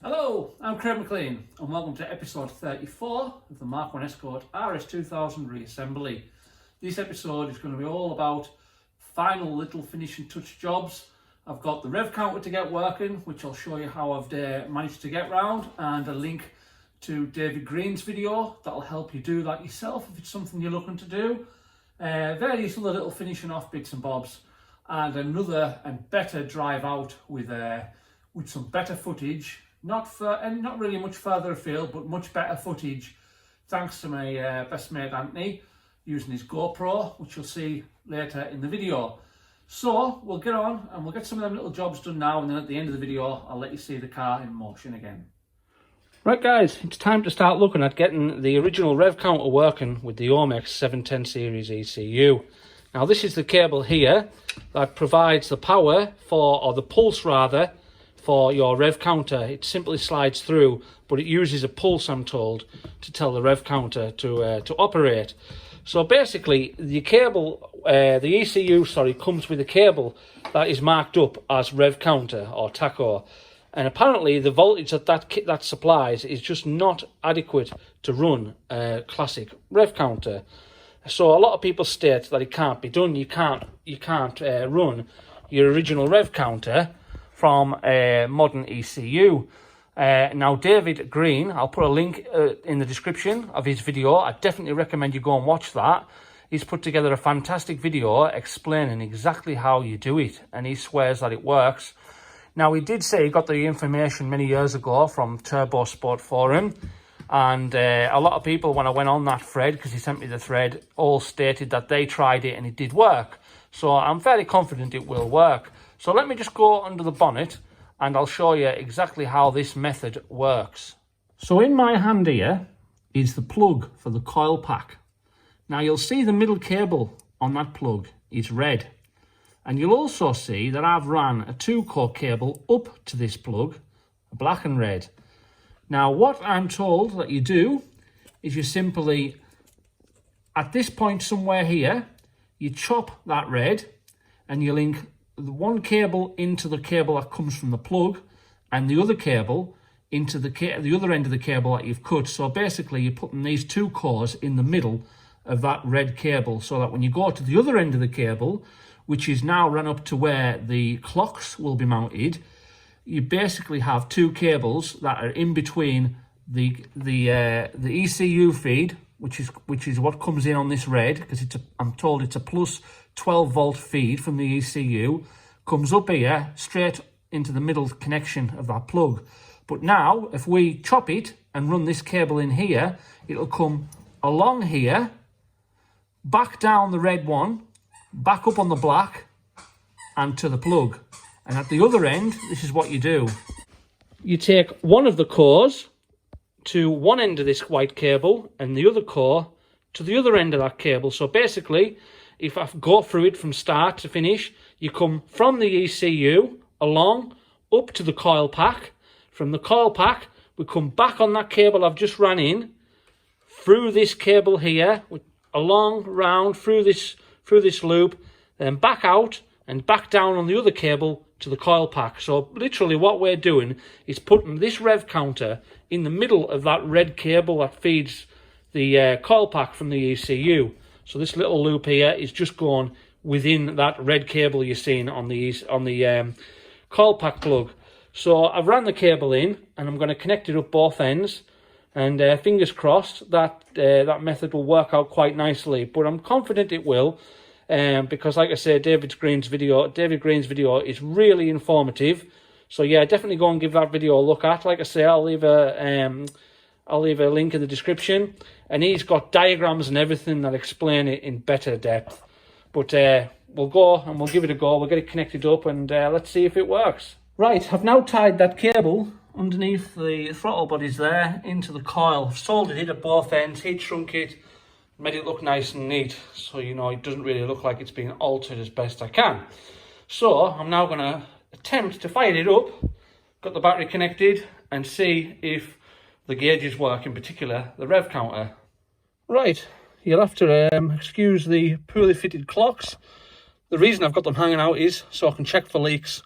Hello, I'm Craig McLean and welcome to episode 34 of the MK1 Escort RS 2000 reassembly. This episode is going to be all about final little finishing touch jobs. I've got the rev counter to get working, which I'll show you how I've managed to get round, and a link to David Green's video that'll help you do that yourself if it's something you're looking to do. Various other little finishing off bits and bobs, and another and better drive out with some better footage. Not really much further afield, but much better footage thanks to my best mate Anthony using his GoPro, which you'll see later in the video. So we'll get on and we'll get some of them little jobs done now, and then at the end of the video I'll let you see the car in motion again. Right guys, it's time to start looking at getting the original rev counter working with the omex 710 series ECU. Now this is the cable here that provides the power for, or the pulse rather, for your rev counter. It simply slides through, but it uses a pulse, I'm told, to tell the rev counter to operate. So basically, the cable, the ECU, comes with a cable that is marked up as rev counter or tacho, and apparently the voltage that supplies is just not adequate to run a classic rev counter. So a lot of people state that it can't be done. You can't run your original rev counter from a modern ECU. Now David Green, I'll put a link in the description of his video. I definitely recommend you go and watch that. He's put together a fantastic video explaining exactly how you do it, and he swears that it works. Now he did say he got the information many years ago from Turbo Sport Forum, and a lot of people, when I went on that thread, because he sent me the thread, all stated that they tried it and it did work. So I'm fairly confident it will work. So let me just go under the bonnet and I'll show you exactly how this method works. So in my hand here is the plug for the coil pack. Now you'll see the middle cable on that plug is red. And you'll also see that I've ran a 2-core cable up to this plug, black and red. Now what I'm told that you do is you simply, at this point somewhere here, you chop that red and you link the one cable into the cable that comes from the plug, and the other cable into the other end of the cable that you've cut. So basically you're putting these 2 cores in the middle of that red cable, so that when you go to the other end of the cable, which is now run up to where the clocks will be mounted, you basically have 2 cables that are in between the ECU feed, which is what comes in on this red, because I'm told it's a plus 12 volt feed from the ECU, comes up here straight into the middle connection of that plug. But now if we chop it and run this cable in here, it'll come along here, back down the red one, back up on the black and to the plug. And at the other end, this is what you do. You take one of the cores to one end of this white cable and the other core to the other end of that cable. So basically, if I go through it from start to finish, you come from the ECU along up to the coil pack. From the coil pack, we come back on that cable I've just ran in, through this cable here, along, round, through this loop, then back out and back down on the other cable to the coil pack. So literally what we're doing is putting this rev counter in the middle of that red cable that feeds the coil pack from the ECU. So this little loop here is just going within that red cable you're seeing on the coil pack plug. So I've ran the cable in and I'm going to connect it up both ends, and fingers crossed that that method will work out quite nicely. But I'm confident it will, because like I say, David Green's video is really informative. So yeah, definitely go and give that video a look at. Like I say, I'll leave a link in the description, and he's got diagrams and everything that explain it in better depth. But we'll go and we'll give it a go. We'll get it connected up and let's see if it works. Right, I've now tied that cable underneath the throttle bodies there into the coil. I've soldered it at both ends, heat shrunk it, made it look nice and neat, so you know it doesn't really look like it's been altered as best I can. So I'm now going to attempt to fire it up, got the battery connected, and see if the gauges work, in particular the rev counter. Right, you'll have to excuse the poorly fitted clocks. The reason I've got them hanging out is so I can check for leaks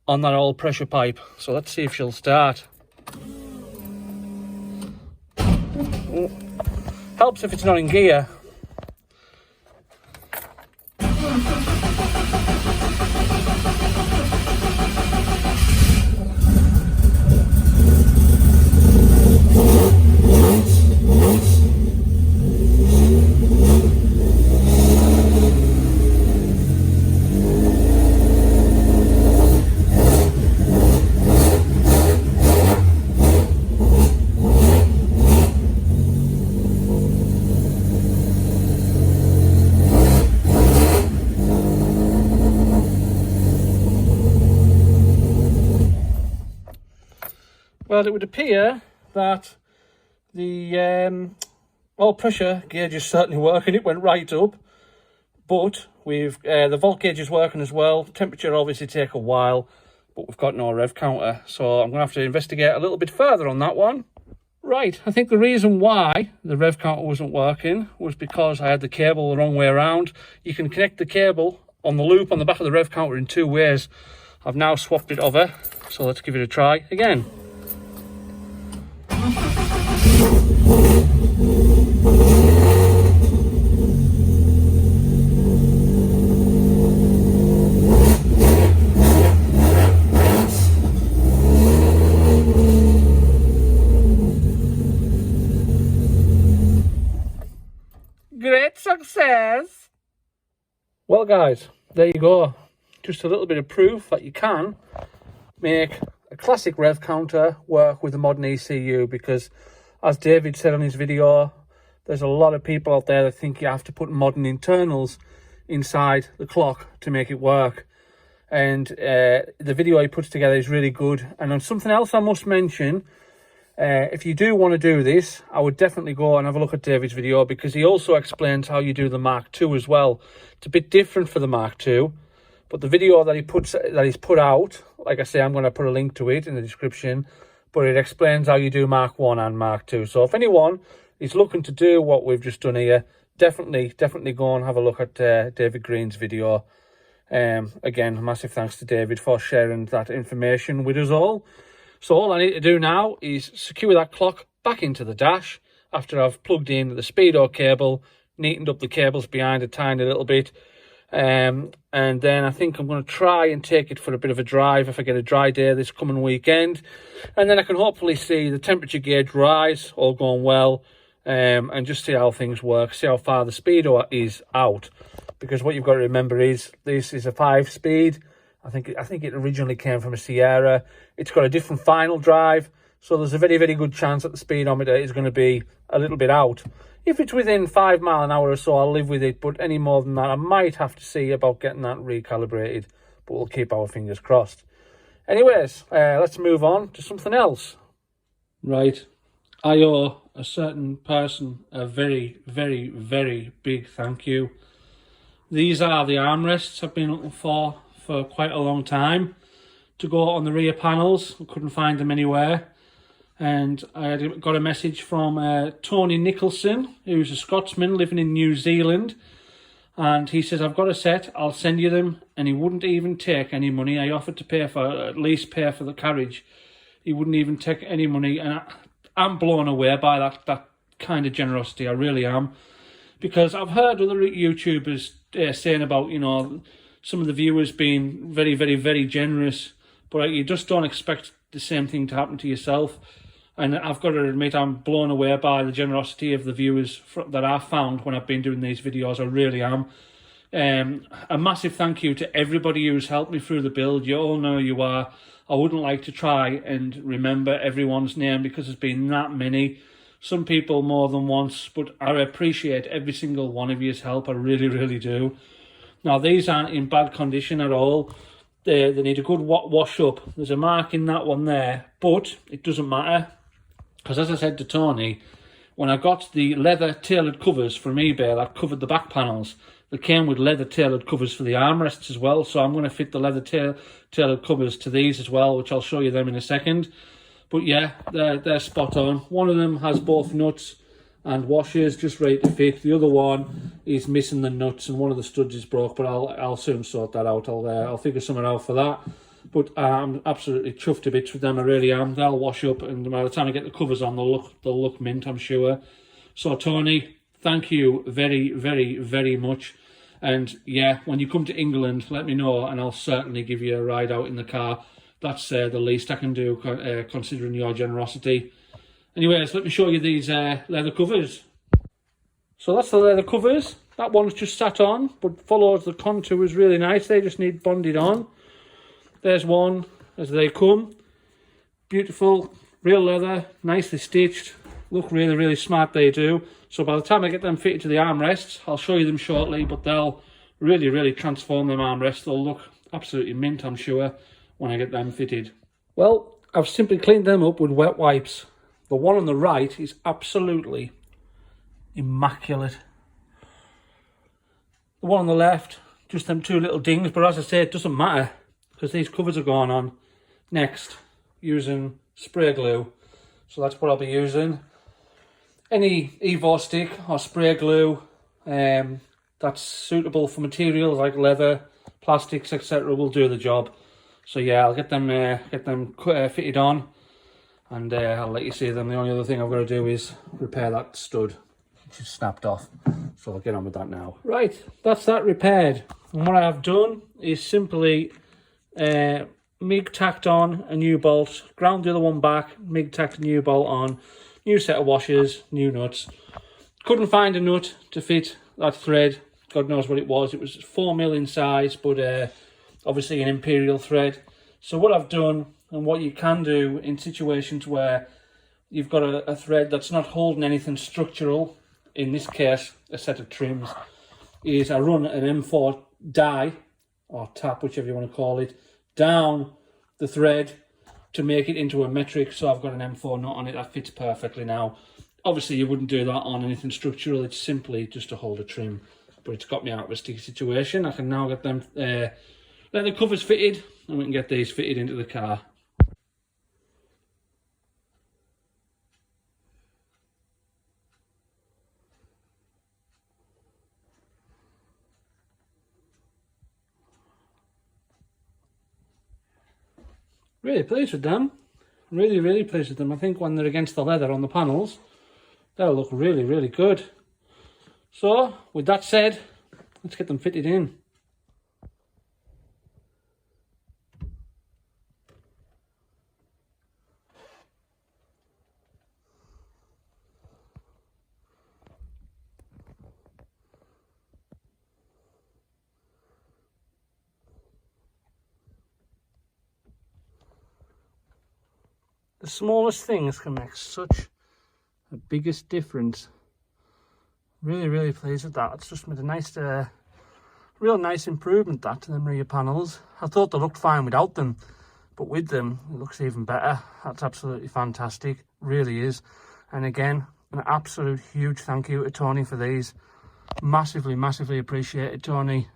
on that old pressure pipe. So let's see if she'll start. Helps if it's not in gear. Well, it would appear that the oil pressure gauge is certainly working. It went right up, but we've the volt gauge is working as well. Temperature obviously take a while, but we've got no rev counter, so I'm going to have to investigate a little bit further on that one. Right, I think the reason why the rev counter wasn't working was because I had the cable the wrong way around. You can connect the cable on the loop on the back of the rev counter in two ways. I've now swapped it over, so let's give it a try again. Great success! Well guys, there you go. Just a little bit of proof that you can make a classic rev counter work with a modern ECU, because as David said on his video, there's a lot of people out there that think you have to put modern internals inside the clock to make it work. And the video he puts together is really good. And on something else I must mention, if you do want to do this, I would definitely go and have a look at David's video, because he also explains how you do the Mark II as well. It's a bit different for the Mark II, but the video that he's put out, like I say, I'm going to put a link to it in the description, but it explains how you do Mark 1 and Mark 2. So if anyone is looking to do what we've just done here, definitely go and have a look at David Green's video. Again, massive thanks to David for sharing that information with us all. So all I need to do now is secure that clock back into the dash after I've plugged in the speedo cable, neatened up the cables behind a tiny little bit. And then I think I'm going to try and take it for a bit of a drive if I get a dry day this coming weekend. And then I can hopefully see the temperature gauge rise, all going well, and just see how things work, see how far the speedo is out. Because what you've got to remember is this is a 5-speed. I think it originally came from a Sierra. It's got a different final drive, so there's a very, very good chance that the speedometer is going to be a little bit out. If it's within 5 miles an hour or so, I'll live with it, but any more than that, I might have to see about getting that recalibrated, but we'll keep our fingers crossed. Anyways, let's move on to something else. Right, I owe a certain person a very, very, very big thank you. These are the armrests I've been looking for quite a long time to go on the rear panels. I couldn't find them anywhere, and I got a message from Tony Nicholson, who's a Scotsman living in New Zealand, and he says, I've got a set, I'll send you them. And he wouldn't even take any money. I offered to pay for, at least pay for the carriage. He wouldn't even take any money, and I'm blown away by that kind of generosity. I really am, because I've heard other YouTubers saying about, you know, some of the viewers being very, very, very generous, but you just don't expect the same thing to happen to yourself. And I've got to admit, I'm blown away by the generosity of the viewers that I've found when I've been doing these videos. I really am. A massive thank you to everybody who's helped me through the build. You all know you are. I wouldn't like to try and remember everyone's name because there's been that many. Some people more than once, but I appreciate every single one of you's help. I really, really do. Now, these aren't in bad condition at all. They need a good wash up. There's a mark in that one there, but it doesn't matter, because as I said to Tony, when I got the leather tailored covers from eBay that covered the back panels, they came with leather tailored covers for the armrests as well. So I'm going to fit the leather tailored covers to these as well, which I'll show you them in a second. But yeah, they're spot on. One of them has both nuts and washers just ready to fit. The other one is missing the nuts and one of the studs is broke, but I'll soon sort that out. I'll figure something out for that. but I'm absolutely chuffed to bits with them. I really am. They'll wash up, and by the time I get the covers on, they'll look mint, I'm sure. So Tony, thank you very, very, very much. And yeah, when you come to England, let me know, and I'll certainly give you a ride out in the car. That's the least I can do, considering your generosity. Anyways, let me show you these leather covers. So that's the leather covers. That one's just sat on, but follows the contours really nice. They just need bonded on. There's one as they come. Beautiful, real leather, nicely stitched. Look really, really smart, they do. So by the time I get them fitted to the armrests, I'll show you them shortly, but they'll really, really transform them armrests. They'll look absolutely mint, I'm sure, when I get them fitted. Well, I've simply cleaned them up with wet wipes. The one on the right is absolutely immaculate. The one on the left, just them two little dings, but as I say, it doesn't matter because these covers are going on next using spray glue. So that's what I'll be using. Any Evo stick or spray glue that's suitable for materials like leather, plastics, etc. will do the job. So yeah, I'll get them fitted on, and I'll let you see them. The only other thing I've got to do is repair that stud, which is snapped off. So I'll get on with that now. Right, that's that repaired. And what I have done is simply MIG tacked on a new bolt, ground the other one back, MIG tacked a new bolt on, new set of washers, new nuts. Couldn't find a nut to fit that thread. God knows what it was. It was 4mm in size, but obviously an imperial thread. So what I've done, and what you can do in situations where you've got a thread that's not holding anything structural, in this case a set of trims, is I run an M4 die, or tap, whichever you want to call it, down the thread to make it into a metric. So I've got an M4 nut on it that fits perfectly now. Obviously you wouldn't do that on anything structural, it's simply just to hold a trim, but it's got me out of a sticky situation. I can now get them leather covers fitted, and we can get these fitted into the car. Really pleased with them. Really, really pleased with them. I think when they're against the leather on the panels, they'll look really, really good. So, with that said, let's get them fitted in. The smallest things can make such a biggest difference. Really, really pleased with that. It's just made a nice, real nice improvement that to them rear panels. I thought they looked fine without them, but with them it looks even better. That's absolutely fantastic, really is. And again, an absolute huge thank you to Tony for these. Massively, massively appreciated, Tony.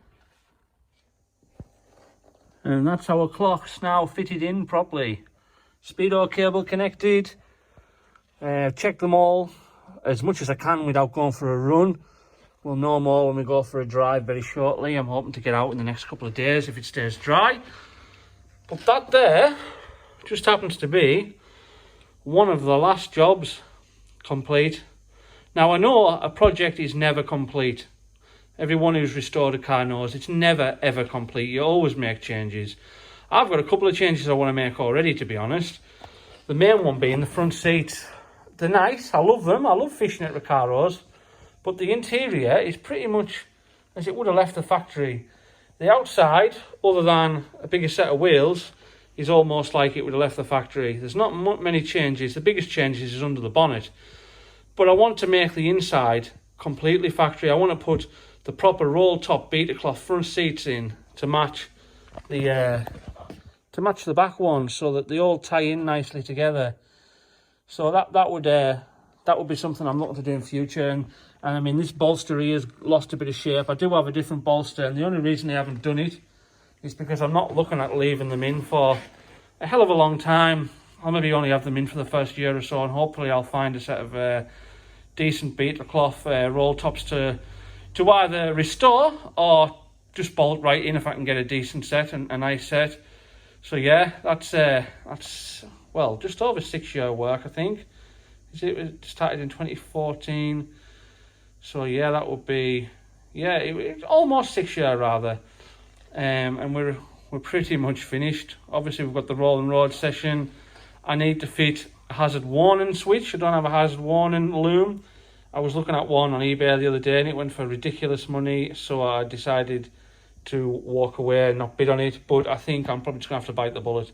And that's our clocks now fitted in properly. Speedo cable connected. Check them all as much as I can without going for a run. We'll know more when we go for a drive very shortly. I'm hoping to get out in the next couple of days if it stays dry. But that there just happens to be one of the last jobs complete. Now I know a project is never complete. Everyone who's restored a car knows it's never ever complete. You always make changes. I've got a couple of changes I want to make already, to be honest. The main one being the front seats. They're nice, I love them, I love fishnet Recaros, but the interior is pretty much as it would have left the factory. The outside, other than a bigger set of wheels, is almost like it would have left the factory. There's not many changes. The biggest changes is under the bonnet. But I want to make the inside completely factory. I want to put the proper roll top beater cloth front seats in to match the back ones, so that they all tie in nicely together. So that would be something I'm looking to do in future. And I mean, this bolster here has lost a bit of shape. I do have a different bolster, and the only reason I haven't done it is because I'm not looking at leaving them in for a hell of a long time. I'll maybe only have them in for the first year or so, and hopefully I'll find a set of decent beater cloth roll tops to either restore or just bolt right in if I can get a decent set, and a nice set. So yeah, that's well, just over 6 year work, I think. It started in 2014. So yeah, that would be, yeah, it's almost 6 year rather. And we're pretty much finished. Obviously we've got the roll and road session. I need to fit a hazard warning switch. I don't have a hazard warning loom. I was looking at one on eBay the other day and it went for ridiculous money, so I decided to walk away and not bid on it. But I think I'm probably just gonna have to bite the bullet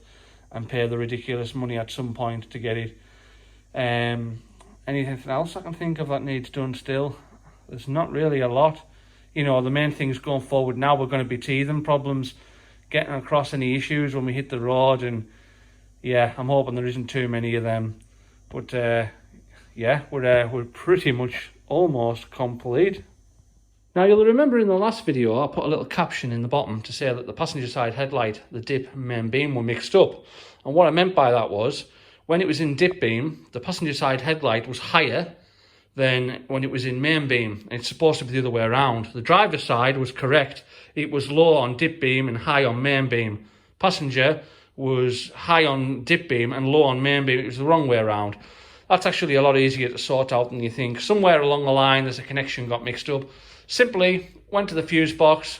and pay the ridiculous money at some point to get it. Anything else I can think of that needs done still? There's not really a lot. You know, the main things going forward now, we're going to be teething problems, getting across any issues when we hit the road, and yeah, I'm hoping there isn't too many of them. But yeah, we're pretty much almost complete. Now you'll remember in the last video I put a little caption in the bottom to say that the passenger side headlight, the dip and main beam were mixed up. And what I meant by that was, when it was in dip beam, the passenger side headlight was higher than when it was in main beam. It's supposed to be the other way around. The driver's side was correct. It was low on dip beam and high on main beam. Passenger was high on dip beam and low on main beam. It was the wrong way around. That's actually a lot easier to sort out than you think. Somewhere along the line there's a connection got mixed up. Simply went to the fuse box,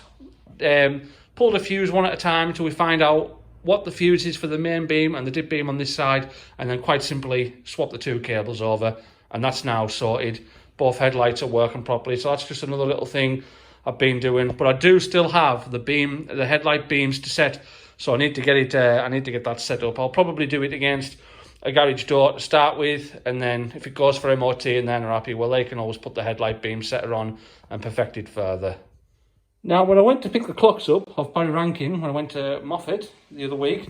pulled a fuse one at a time until we find out what the fuse is for the main beam and the dip beam on this side, and then quite simply swap the two cables over, and that's now sorted. Both headlights are working properly, so that's just another little thing I've been doing. But I do still have the headlight beams to set, so I need to get it. I need to get that set up. I'll probably do it against a garage door to start with, and then if it goes for MOT and then are happy, well, they can always put the headlight beam setter on and perfect it further. Now, when I went to pick the clocks up of Barry Rankin, when I went to Moffat the other week,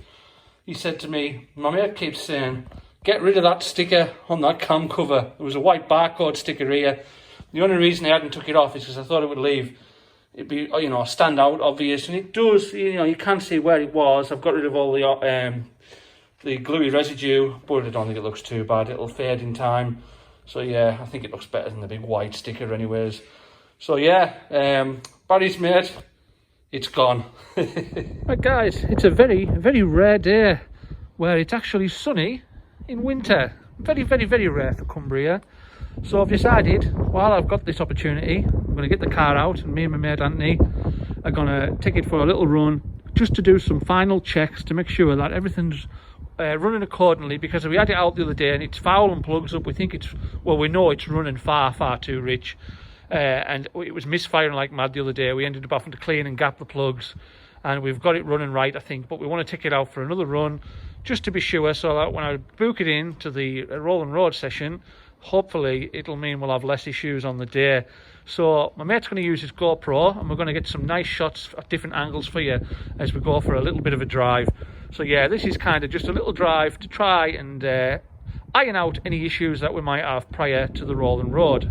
he said to me, my mate keeps saying, get rid of that sticker on that cam cover. There was a white barcode sticker here. The only reason I hadn't took it off is because I thought it would leave, it'd be, you know, stand out obvious, and it does. You know, you can see where it was. I've got rid of all the gluey residue, but I don't think it looks too bad. It'll fade in time. So yeah, I think it looks better than the big white sticker anyways. So yeah, Barry's mate, it's gone. Right guys, it's a very, very rare day where it's actually sunny in winter. Very, very, very rare for Cumbria. So I've decided, while I've got this opportunity, I'm going to get the car out, and me and my mate Anthony are going to take it for a little run just to do some final checks to make sure that everything's running accordingly, because we had it out the other day and it's foul and plugs up. We think it's, well, we know it's running far, far too rich. And it was misfiring like mad the other day. We ended up having to clean and gap the plugs, and we've got it running right, I think, but we want to take it out for another run just to be sure, so that when I book it in to the roll and road session, hopefully it'll mean we'll have less issues on the day. So my mate's going to use his GoPro, and we're going to get some nice shots at different angles for you as we go for a little bit of a drive. So yeah, this is kind of just a little drive to try and iron out any issues that we might have prior to the roll and road.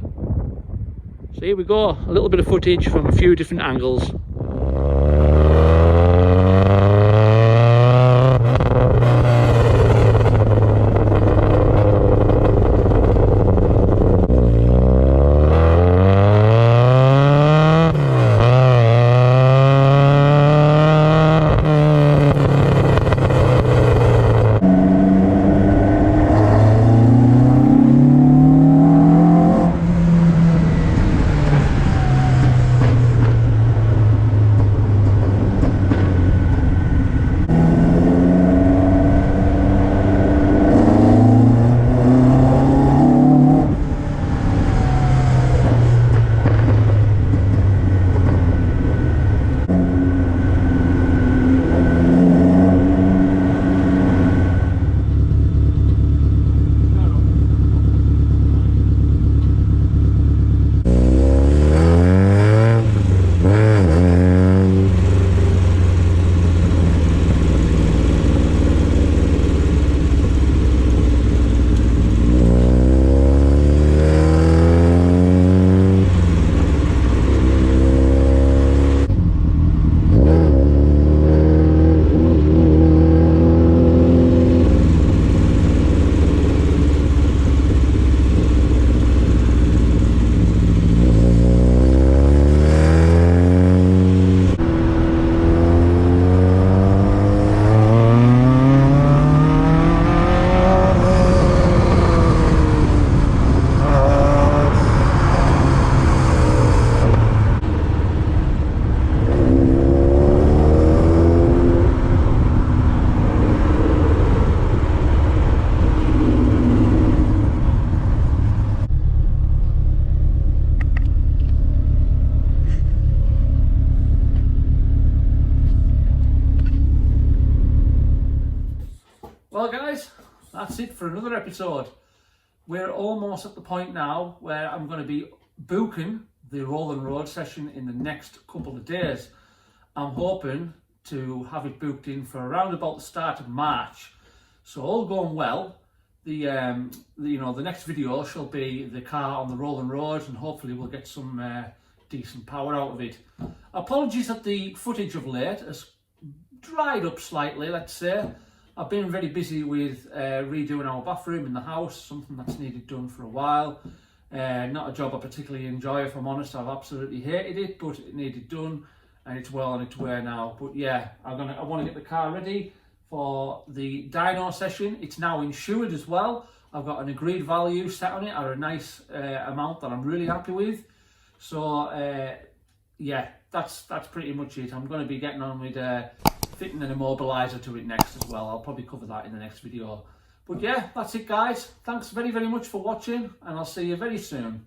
So here we go, a little bit of footage from a few different angles. that's it for another episode. We're almost at the point now where I'm going to be booking the Rolling Road session in the next couple of days. I'm hoping to have it booked in for around about the start of March. So all going well, the next video shall be the car on the Rolling Road, and hopefully we'll get some decent power out of it. Apologies that the footage of late has dried up slightly, let's say. I've been very busy with redoing our bathroom in the house, something that's needed done for a while. Not a job I particularly enjoy, if I'm honest. I've absolutely hated it, but it needed done, and it's well on its way now. But yeah, I want to get the car ready for the dyno session. It's now insured as well. I've got an agreed value set on it at a nice amount that I'm really happy with. So yeah, that's pretty much it. I'm going to be getting on with fitting an immobiliser to it next as well. I'll probably cover that in the next video. But yeah, that's it guys. Thanks very, very much for watching, and I'll see you very soon.